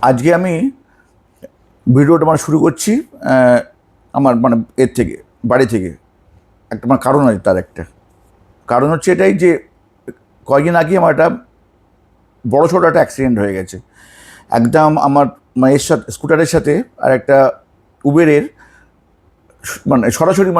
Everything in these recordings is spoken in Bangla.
আজকে আমি ভিডিওটা শুরু করছি আমার এর থেকে, বাড়ি থেকে। একটা কারণ আছে, তার একটা কারণ হচ্ছে এটাই যে কয়েকদিন আগে আমার একটা বড় ছোটো একটা অ্যাক্সিডেন্ট হয়ে গেছে। একদম আমার এর সাথে, স্কুটারের সাথে আর একটা উবেরের সরাসরি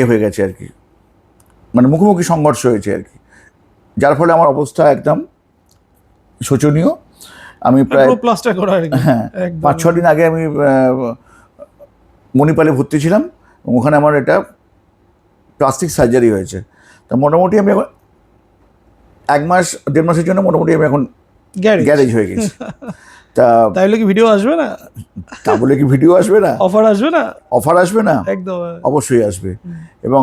হয়ে গেছে আর কি, মুখোমুখি সংঘর্ষ হয়েছে আর কি, যার ফলে আমার অবস্থা একদম শোচনীয়। আমি প্রায় প্লাস্টার করা আর কি। হ্যাঁ, 5-6 দিন আগে আমি মণিপালে ভর্তি ছিলাম, ওখানে আমার এটা প্লাস্টিক সার্জারি হয়েছে। তা মোটামুটি আমি এখন 1-1.5 মাসের জন্য মোটামুটি আমি এখন গ্যারেজ হয়ে গেছি। তাই বলে কি ভিডিও আসবে না? তা বলে কি ভিডিও আসবে না? অফার আসবে না? অফার আসবে না, একদম অবশ্যই আসবে। এবং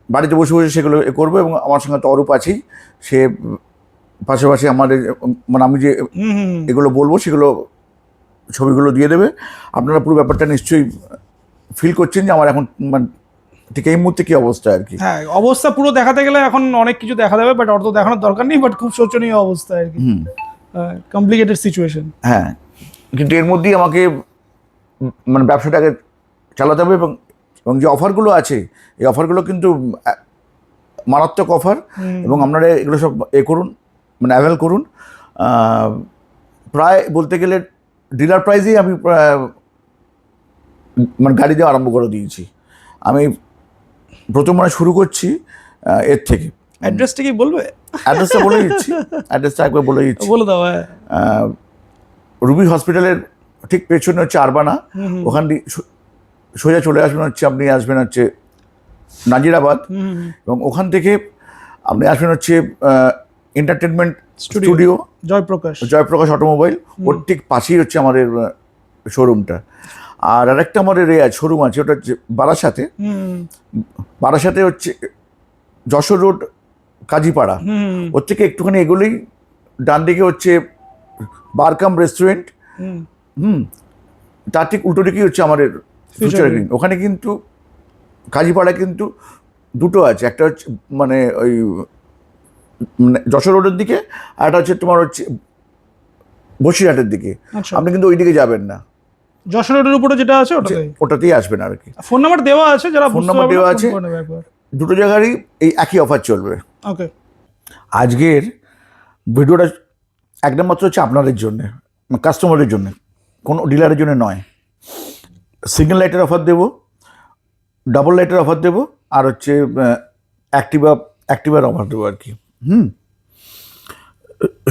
বাড়িতে বসে বসে সেগুলো করবো। এবং আমার সঙ্গে তো অরূপ আছেই, সে পাশাপাশি আমাদের আমি যে এগুলো বলবো সেগুলো ছবিগুলো দিয়ে দেবে। আপনারা পুরো ব্যাপারটা নিশ্চয়ই ফিল করছেন যে আমার এখন ঠিক এই মুহূর্তে কি অবস্থা আর কি। হ্যাঁ, অবস্থা পুরো দেখাতে গেলে এখন অনেক কিছু দেখা যাবে, বাট অত দেখানোর দরকার নেই। বাট খুব শোচনীয় অবস্থা আর কি, কমপ্লিকেটেড সিচুয়েশন। হ্যাঁ, কিন্তু এর মধ্যেই আমাকে ব্যবসাটাকে চালাতে হবে। এবং যে অফারগুলো আছে, এই অফারগুলো কিন্তু মারাত্মক অফার। এবং আপনারা এগুলো সব করুন, অ্যাভেল করুন। প্রায় বলতে গেলে ডিলার প্রাইসেই আমি গাড়ি দেওয়া আরম্ভ করে দিয়েছি। আমি প্রথম শুরু করছি এর থেকে। অ্যাড্রেসটা কি বলবে? অ্যাড্রেসটা বলে দিচ্ছি, অ্যাড্রেসটা একবার বলে দিচ্ছি। বলে দাও। রুবি হসপিটালের ঠিক পেছনে হচ্ছে আরবানা। ওখান দিয়ে সোজা চলে আসবেন হচ্ছে, আপনি আসবেন হচ্ছে নাজিরাবাদ। এবং ওখান থেকে আপনি আসবেন হচ্ছে এন্টারটেনমেন্ট স্টুডিও, জয়প্রকাশ অটোমোবাইল। ওর ঠিক পাশেই হচ্ছে আমাদের শোরুমটা। আর আরেকটা আমাদের শোরুম আছে, ওটা হচ্ছে বারাসাতে হচ্ছে যশোর রোড, কাজীপাড়া। ওর থেকে একটুখানি এগুলোই ডান দিকে হচ্ছে বারকাম রেস্টুরেন্ট। তার ঠিক উল্টো দিকেই হচ্ছে আমাদের ফিউচার গ্রিন। ওখানে কিন্তু কাজীপাড়ায় কিন্তু দুটো আছে, একটা হচ্ছে ওই যশোর রোডের দিকে, আর একটা হচ্ছে তোমার হচ্ছে বসিরহাটের দিকে। আপনি কিন্তু ওই দিকে যাবেন না, যশোর রোডের উপরে যেটা আছে ওটাতেই আসবেন আর কি। ফোন নাম্বার দেওয়া আছে, যারা ফোন নাম্বার দেওয়া আছে, দুটো জায়গারই এই একই অফার চলবে। ওকে, আজকের ভিডিওটা একদম মাত্র হচ্ছে আপনাদের জন্য, কাস্টমারের জন্য, কোনো ডিলারের জন্য নয়। সিঙ্গেল লাইটের অফার দেবো, ডাবল লাইটের অফার দেবো, আর হচ্ছে অ্যাক্টিভার অফার দেবো আর কি।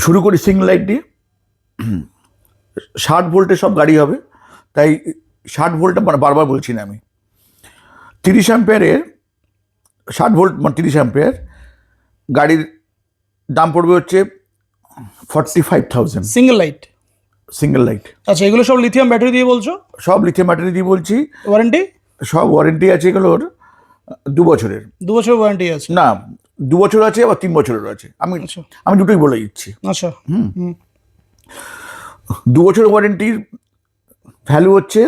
শুরু করি সিঙ্গেল লাইট দিয়ে। 60 ভোল্টের সব গাড়ি হবে, তাই 60 ভোল্টটা বারবার বলছি না আমি। 30 অ্যাম্পিয়ারের 60 ভোল্ট 30 অ্যাম্পিয়ার গাড়ির দাম পড়বে হচ্ছে 45,000। Single light. আচ্ছা, এগুলো সব লিথিয়াম ব্যাটারি দিয়ে বলছো? সব লিথিয়াম ব্যাটারি দিয়ে বলছি। ওয়ারেন্টি? সব ওয়ারেন্টি আছে এগুলোর 2 বছরের। 2 বছর ওয়ারেন্টি আছে? না, 2 বছর আছে, আবার 3 বছরেরও আছে। আমি দুটোই বলে দিচ্ছি। আচ্ছা, 2 বছরের ওয়ারেন্টির ভ্যালু হচ্ছে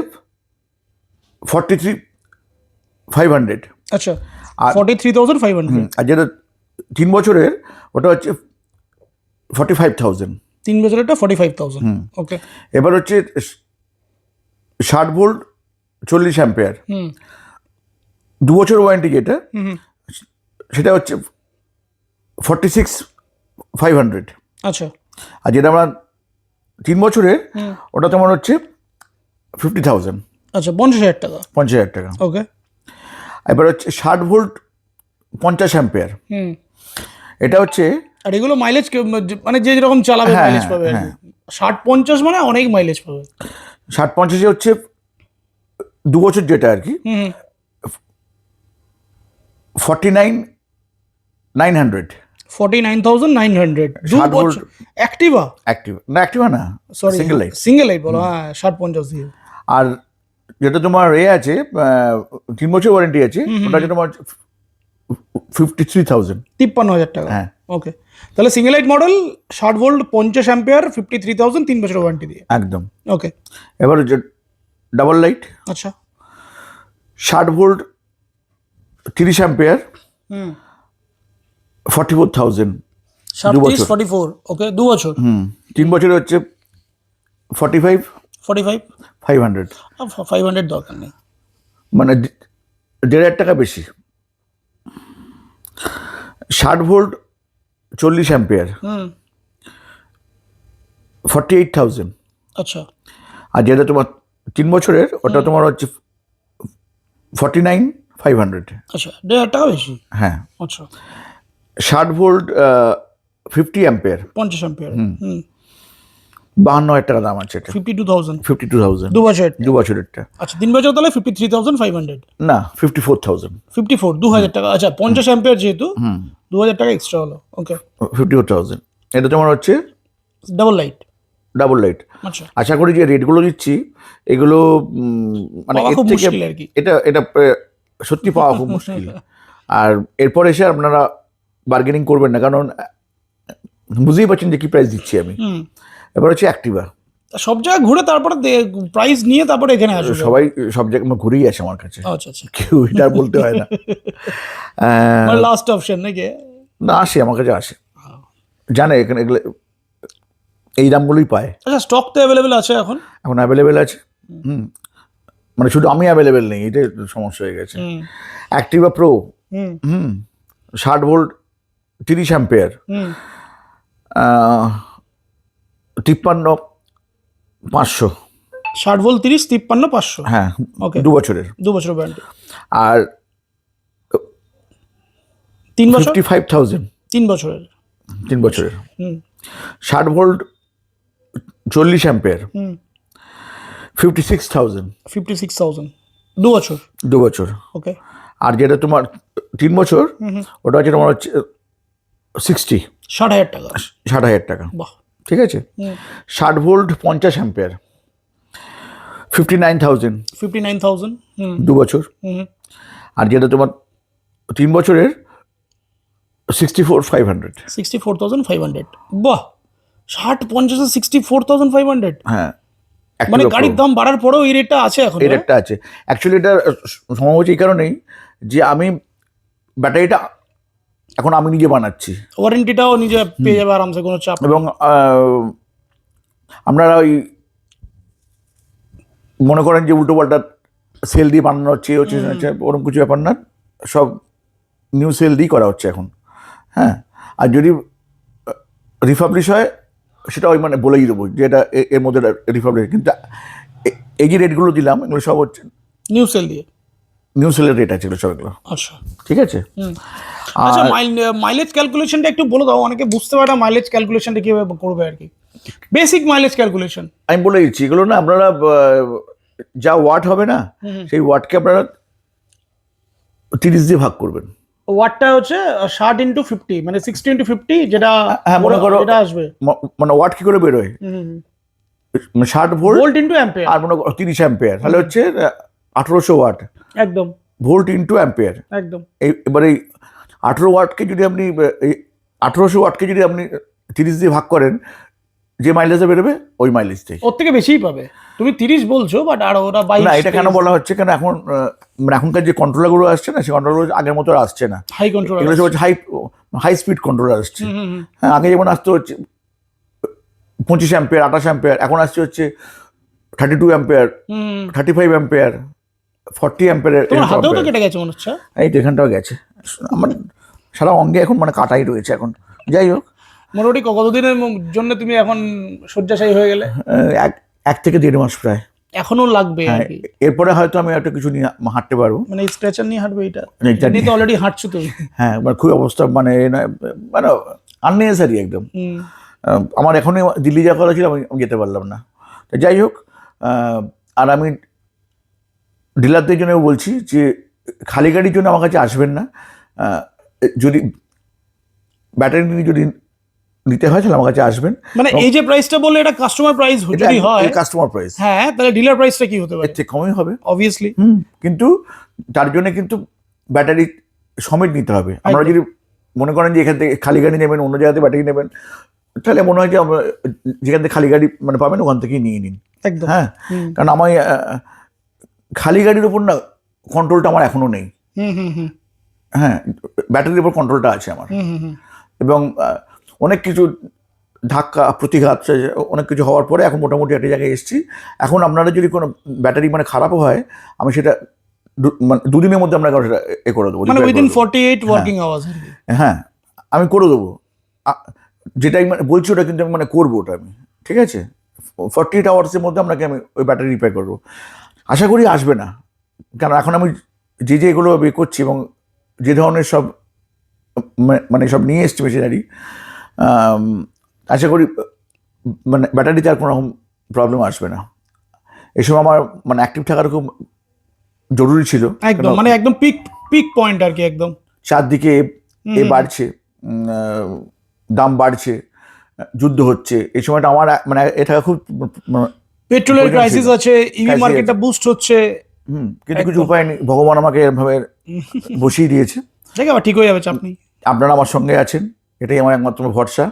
43,500। আচ্ছা, 43,500। আর যেটা 3 বছরের ওটা হচ্ছে 45,000। 3 বছরেরটা 45,000। ওকে। এবার হচ্ছে 60 ভোল্ট 40 অ্যাম্পিয়ার 2 বছর ওয়ারেন্টি, যেটা সেটা হচ্ছে 46,500। আচ্ছা। আর যেটা আমরা 3 বছরের, ওটা তোমার হচ্ছে 50,000। আচ্ছা, 50,000 টাকা। 50,000 টাকা। ওকে। এবার হচ্ছে 60 ভোল্ট 50 অ্যাম্পিয়ার। এটা হচ্ছে, আর এগুলো মাইলেজ যে যেরকম চালাবে মাইলেজ পাবে। 60-50 অনেক মাইলেজ পাবে। 60-50 হচ্ছে 2 বছর যেটা আর কি, 49,900। 49,900 2 বছর। অ্যাক্টিভা না, সরি, সিঙ্গেল লাইট বলো। 60-50 দিয়ে। আর যেটা তোমার আছে 3 বছর ওয়ারেন্টি আছে, ওটা হচ্ছে তোমার 53,000। 53,000 টাকা। হ্যাঁ, ওকে। তাহলে single light model 60 volt 50 ampere 53,000, 3 বছর ওয়ারেন্টি দিয়ে। একদম। ওকে। এবার হচ্ছে ডাবল লাইট। আচ্ছা, 60 ভোল্ট 30 অ্যাম্পিয়ার 44,000। 44। ওকে, 2 বছর। 3 বছরে হচ্ছে 45 45 500, 500 দরকার নেই। মানে 1,500 টাকা বেশি। 60 ভোল্ট 40 অ্যাম্পিয়ার, 48,000। আচ্ছা আর যেটা তোমার 3 বছরের ওটা তোমার হচ্ছে 49,500। আচ্ছা 1,500 টাকা বেশি। হ্যাঁ, আচ্ছা 60 ভোল্ট 50 অ্যাম্পিয়ার, 50 অ্যাম্পিয়ার। 52,000 টাকা দাম আছে এটা। 52,000 52,000 দু বছর। 2 বছরেরটা। আচ্ছা 3 বছর তাহলে 53,500। না, 54,000। 54 2,000 টাকা। আচ্ছা 50 অ্যাম্পিয়ার যেহেতু 2,000 টাকা এক্সট্রা হলো। ওকে 54,000। এটা তোমার হচ্ছে ডাবল লাইট। Double light. আচ্ছা আশা করি যে রেটগুলো দিচ্ছি এগুলো মানে পাওয়া এর খুব থেকে মুশকিল আর কি। এটা এটা সত্যি পাওয়া খুব মুশকিল। আর এরপর এসে আপনারা বার্গেনিং করবেন না, কারণ বুঝতেই পারছেন যে কি প্রাইস দিচ্ছি আমি। এবার হচ্ছে অ্যাক্টিভা। সব জায়গায় ঘুরে তারপরে প্রাইস নিয়ে তারপরে এখানে আসবে সবাই সব জায়গায় ঘুরেই আসে আমার কাছে, আচ্ছা আচ্ছা কেউ এটা আর বলতে হয় না। মানে লাস্ট অপশন নাকি? না, আসে আমার কাছে, আসে, জানে এখানে এগুলো এই দামগুলোই পায়। আচ্ছা স্টক তো অ্যাভেলেবেল আছে এখন? এখন অ্যাভেলেবেল আছে। মানে শুধু আমি অ্যাভেলেবেল নেই, এটাই সমস্যা হয়ে গেছে। Activa pro 60 volt 30 ampere, 53,500। 60 volt 30 53,500। হ্যাঁ, Okay. 2 বছরের। 2 বছর ওয়ারেন্টি। আর 3 বছর 55,000 3 বছরের। 3 বছরের। 60 ভোল্ট 40 অ্যাম্পিয়ার, 56,000 56,000 2 বছর। 2 বছর। ওকে আর যেটা তোমার 3 বছর ওটা হচ্ছে তোমার হচ্ছে 60,000 টাকা। 60,000 টাকা। বাহ ঠিক আছে। 60 ভোল্ট 50 অ্যাম্পিয়ার, 59,000 59,000 2 বছর। আর যেটা তোমার 3 বছরের 64,500। 64,500। বাহ 60 50 64,500। হ্যাঁ, মানে Activa গাড়ির Pro। দাম বাড়ার পরেও এই রেটটা আছে এখন? এই রেটটা আছে। অ্যাকচুয়ালি এটা সম্ভব হচ্ছে এই কারণেই যে আমি ব্যাটারিটা এখন আমি নিজে বানাচ্ছি, ওয়ারেন্টিটাও নিজে পেয়ে যাবে আরামসে, কোনো চাপ নেই। এবং আপনারা ওই মনে করেন যে উল্টো পাল্টা সেল দিয়ে বানানো হচ্ছে ওরকম কিছু ব্যাপার না, সব নিউ সেল দিয়ে করা হচ্ছে এখন। হ্যাঁ, আর যদি রিফাবলিশ হয় সেটা ওই মানে বলেই দেবো যে এটা এর মধ্যে রিফাবলিশ। কিন্তু এই যে রেটগুলো দিলাম এগুলো সব হচ্ছে নিউ সেল দিয়ে। নিউ সেলের রেট আছে এগুলো সব, এগুলো আচ্ছা ঠিক আছে। আচ্ছা মাইলেজ ক্যালকুলেশনটা একটু বলে দাও, অনেকে বুঝতে পারে না মাইলেজ ক্যালকুলেশনটা কিভাবে করবে আর কি, বেসিক মাইলেজ ক্যালকুলেশন। আমি বলে দিচ্ছি এগুলো না, আপনারা যা ওয়াট হবে না সেই ওয়াটকে আপনারা 30 দিয়ে ভাগ করবেন। ওয়াটটা হচ্ছে 60 ইন্টু 50 মানে 60 ইন্টু 50 যেটা হ্যাঁ, মনে করো এটা আসবে মানে ওয়াট কি করে বেরোয়, 60 ভোল্ট ভোল্ট ইন্টু অ্যাম্পিয়ার। আর মনে করো 30 অ্যাম্পিয়ার, তাহলে হচ্ছে 1800 ওয়াট একদম ভোল্ট ইন্টু অ্যাম্পিয়ার। একদম এবার এই 18 ওয়াটকে যদি আপনি 1800 ওয়াটকে যদি আপনি 30 দিয়ে ভাগ করেন, যে মাইলেজে বেরোবে ওই মাইলেজটাই। ওর থেকে বেশিই পাবে। তুমি 30 বলছো বাট আর ওরা 22। না, এটা কেন বলা হচ্ছে, কেন এখন মানে এখনকার যে কন্ট্রোলারগুলো আসছে না, সেই কন্ট্রোলারগুলো আগের মতো আর আসছে না। হাই কন্ট্রোল এগুলো সব হচ্ছে হাই স্পিড কন্ট্রোলার আসছে। হ্যাঁ, আগে যেমন আসতে হচ্ছে 25 অ্যাম্পিয়ার 28 অ্যাম্পিয়ার, এখন আসছে হচ্ছে 32 অ্যাম্পিয়ার 35 অ্যাম্পিয়ার 40 অ্যাম্পিয়ার। তোমার হাতেও তো কেটে গেছে মনে হচ্ছে। এই তো এখানটাও গেছে আমার, সারা অঙ্গে এখন মানে কাটাই রয়েছে এখন। যাই হোক, মোটামুটি কতদিনের জন্য তুমি এখন শয্যাশায়ী হয়ে গেলে? 1 থেকে 1.5 মাস প্রায়। এখনো লাগবে আর হ্যাঁ, কি। এরপরে হয়তো আমি একটা কিছু নিয়ে হাঁটতে পারবো। মানে স্ট্রেচার নিয়ে হাঁটবে এটা? এইটা এমনি তো অলরেডি হাঁটছো তুমি। হ্যাঁ, মানে খুব অবস্থা মানে মানে আননেসারি একদম। আমার এখনই দিল্লি যাওয়ার কথা ছিল, আমি যেতে পারলাম না। তো যাই হোক, আর আমি ডিলারদের জন্য বলছি যে খালি গাড়ির জন্য আমার কাছে আসবেন না। যদি ব্যাটারি যদি নিতে হয় তাহলে আমার কাছে আসবেন। মানে এই যে প্রাইসটা বললে এটা কাস্টমার প্রাইস যদি হয়, কাস্টমার প্রাইস, হ্যাঁ, তাহলে ডিলার প্রাইসটা কি হতে পারে? এর থেকে কমই হবে অবভিয়াসলি। কিন্তু তার জন্য কিন্তু ব্যাটারি সমেত নিতে হবে। আমরা যদি মনে করেন যে এখান থেকে খালি গাড়ি নেবেন, অন্য জায়গাতে ব্যাটারি নেবেন, তাহলে মনে হয় যে যেখান থেকে খালি গাড়ি মানে পাবেন ওখান থেকেই নিয়ে নিন। একদম। হ্যাঁ, কারণ আমার খালি গাড়ির উপর না কন্ট্রোলটা আমার এখনো নেই। হ্যাঁ, ব্যাটারির উপর কন্ট্রোলটা আছে আমার। এবং অনেক কিছু ধাক্কা প্রতিঘাত অনেক কিছু হওয়ার পরে এখন মোটামুটি একটা জায়গায় এসেছি। এখন আপনারা যদি কোনো ব্যাটারি মানে খারাপও হয়, আমি সেটা মানে দুদিনের মধ্যে আপনাকে সেটা করে দেবো, মানে repair উইদিন করে দেবো। 48 ওয়ার্কিং আওয়ার্স। হ্যাঁ, আমি করে দেবো। যেটাই মানে বলছি ওটা কিন্তু আমি মানে করবো ওটা আমি, ঠিক আছে? 48 আওয়ার্সের মধ্যে আপনাকে আমি ওই ব্যাটারি রিপেয়ার করবো। আশা করি আসবে না, কারণ এখন আমি যে এগুলো বের করছি এবং যে ধরনের সব মানে সব নিয়ে এসছি মেশিনারি, আশা করি মানে ব্যাটারিতে আর কোনো রকম প্রবলেম আসবে না। এসব আমার মানে অ্যাক্টিভ থাকার খুব জরুরি ছিল। একদম মানে একদম পিক পয়েন্ট আর কি, একদম চারদিকে এ বাড়ছে, দাম বাড়ছে, যুদ্ধ হচ্ছে, এই সময়টা আমার মানে এটা খুব পেট্রোলের ক্রাইসিস আছে, ইভি Crisis মার্কেটটা বুস্ট হচ্ছে। কিন্তু কিছু উপায় নেই, ভগবান আমাকে এভাবে বসিয়ে দিয়েছে। দেখে আবার ঠিক হয়ে যাবে, চাপ নেই। আপনারা আমার সঙ্গে আছেন, এটাই আমার একমাত্র ভরসা।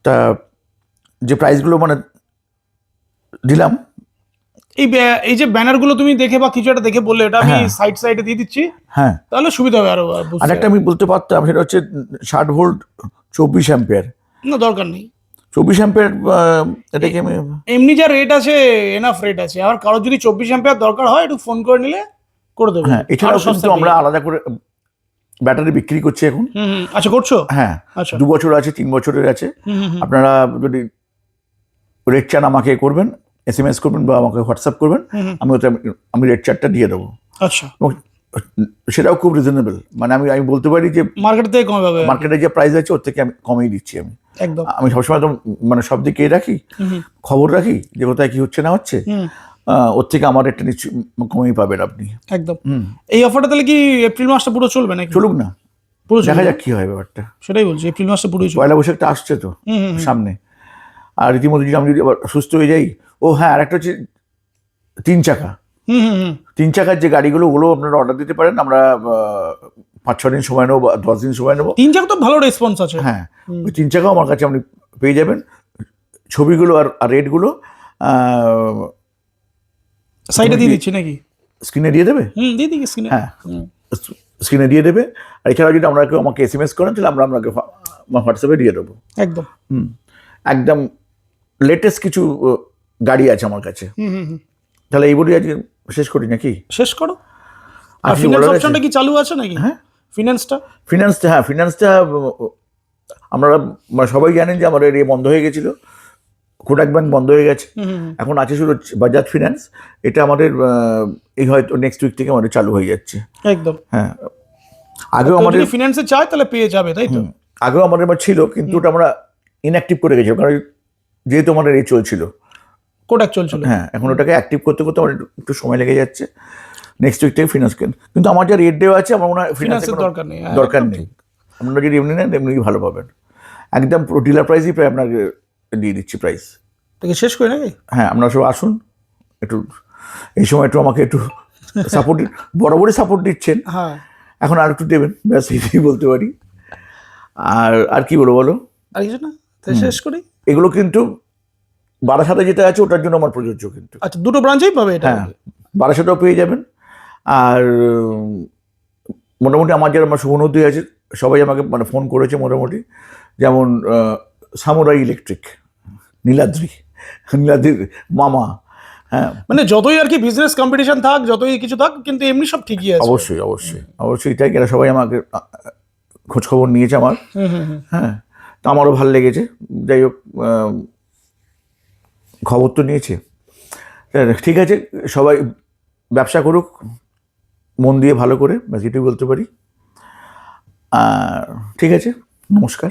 তা যে প্রাইসগুলো মানে দিলাম, এই যে ব্যানারগুলো তুমি দেখে বা কিছু একটা দেখে বললে, এটা আমি হ্যাঁ। সাইডে দিয়ে দিচ্ছি, হ্যাঁ, তাহলে সুবিধা হবে আরো আর বুঝতে। একটা আমি বলতে পারতাম, সেটা হচ্ছে 60 ভোল্ট 24 অ্যাম্পিয়ার। না, দরকার নেই। 24 অ্যাম্পিয়ার এটাকে আমি এমনি যা রেট আছে এনাফ রেট আছে। আর কারো যদি 24 অ্যাম্পিয়ার দরকার হয় একটু ফোন করে নিলে করে দেবো। হ্যাঁ, এছাড়াও কিন্তু আমরা আলাদা করে ব্যাটারি বিক্রি করছি এখন। আচ্ছা, করছো? হ্যাঁ, আচ্ছা। 2 বছর আছে, 3 বছরের আছে। আপনারা যদি রেট চান আমাকে করবেন, SMS করবেন বা আমাকে হোয়াটসঅ্যাপ করবেন, আমি রেট চার্টটা দিয়ে দেবো। আচ্ছা, এবং সেটাও খুব রিজনেবল, মানে আমি বলতে পারি যে মার্কেট থেকে কমে পাবে। মার্কেটে যে প্রাইস আছে ওর থেকে আমি কমেই দিচ্ছি। একদম। আমি সবসময় তো মানে সব দিকে রাখি, খবর রাখি যে কোথায় কি হচ্ছে না হচ্ছে, ওর থেকে আমার রেটটা নিশ্চয়ই কমেই পাবেন আপনি। একদম। এই অফারটা তাহলে কি এপ্রিল মাসটা পুরো চলবে নাকি? চলুক না, পুরো দেখা যাক কি হয় ব্যাপারটা। সেটাই বলছি, এপ্রিল মাসটা পুরোই চলবে। পয়লা বৈশাখটা আসছে তো সামনে, আর রীতিমতো যদি আমি যদি আবার সুস্থ হয়ে যাই। ও হ্যাঁ, আর একটা হচ্ছে 3 চাকা। 3 চাকার যে গাড়িগুলো, ওগুলো আপনারা অর্ডার দিতে পারেন। আমরা 5-6 দিন সময় নেবো বা 10 দিন সময় নেবো। 3 চাকা তো ভালো রেসপন্স আছে। হ্যাঁ, ওই 3 চাকাও আমার কাছে আপনি পেয়ে যাবেন। ছবিগুলো আর রেটগুলো সাইডে দিয়ে দিচ্ছি নাকি? স্ক্রিনে দিয়ে দেবে। দিয়ে দিই স্ক্রিনে। হ্যাঁ, স্ক্রিনে দিয়ে দেবে। আর এছাড়া যদি আমরা কেউ আমাকে SMS করেন, তাহলে আমরা আপনাকে হোয়াটসঅ্যাপে দিয়ে দেবো। একদম। একদম লেটেস্ট কিছু গাড়ি আছে আমার কাছে। তাহলে এই বলি আজকে শেষ করি নাকি? শেষ করো। আর ফিনান্স অপশনটা কি চালু আছে নাকি? হ্যাঁ, ফিনান্সটা আপনারা মানে সবাই জানেন যে আমাদের এ বন্ধ হয়ে গেছিল, কোটাক ব্যাংক বন্ধ হয়ে গেছে। এখন আছে শুধু বাজাজ ফিনান্স। এটা আমাদের এই হয়তো নেক্সট উইক থেকে আমাদের চালু হয়ে যাচ্ছে। একদম। হ্যাঁ, আগেও আমাদের যদি ফিনান্সে চায় তাহলে পেয়ে যাবে, তাই তো? আগেও আমাদের ছিল, কিন্তু ওটা আমরা ইনঅ্যাক্টিভ করে গেছিলাম, কারণ যেহেতু আমাদের এই চলছিল, কোটাক চলছিল। হ্যাঁ, এখন ওটাকে অ্যাক্টিভ করতে করতে আমার একটু সময় লেগে যাচ্ছে। নেক্সট উইক থেকে ফিনান্স কিন্তু আমার যা রেট দেওয়া আছে, আমার মনে হয় ফিনান্সের দরকার নেই। আপনারা যদি এমনি নেন এমনি ভালো পাবেন। একদম ডিলার প্রাইসই প্রায় আপনাকে দিয়ে দিচ্ছি প্রাইস। শেষ করে নাকি? হ্যাঁ, আপনারা সব আসুন, একটু এই সময় একটু আমাকে একটু সাপোর্ট, বরাবরই সাপোর্ট দিচ্ছেন, হ্যাঁ, এখন আর একটু দেবেন, ব্যাস এইটাই বলতে পারি। আর কি বলো? আর কিছু না, শেষ করি। এগুলো কিন্তু বারাসাতে যেটা আছে ওটার জন্য আমার প্রযোজ্য কিন্তু। আচ্ছা, দুটো ব্রাঞ্চেই পাবে এটা? হ্যাঁ, বারাসাতেও পেয়ে যাবেন। আর মোটামুটি আমার যারা আমার শুভনদী আছে সবাই আমাকে মানে ফোন করেছে মোটামুটি, যেমন সামুরাই ইলেকট্রিক, নীলাদ্রির মামা। হ্যাঁ, মানে যতই আর কি বিজনেস কম্পিটিশন থাক, যতই কিছু থাক, কিন্তু এমনি সব ঠিকই আছে। অবশ্যই তাই। এরা সবাই আমাকে খোঁজ খবর নিয়েছে আমার। হ্যাঁ, তো আমারও ভালো লেগেছে। যাই হোক, খবর তো নিয়েছে। ঠিক আছে, সবাই ব্যবসা করুক মন দিয়ে, ভালো করে, ব্যাস এটাই বলতে পারি। ঠিক আছে, নমস্কার।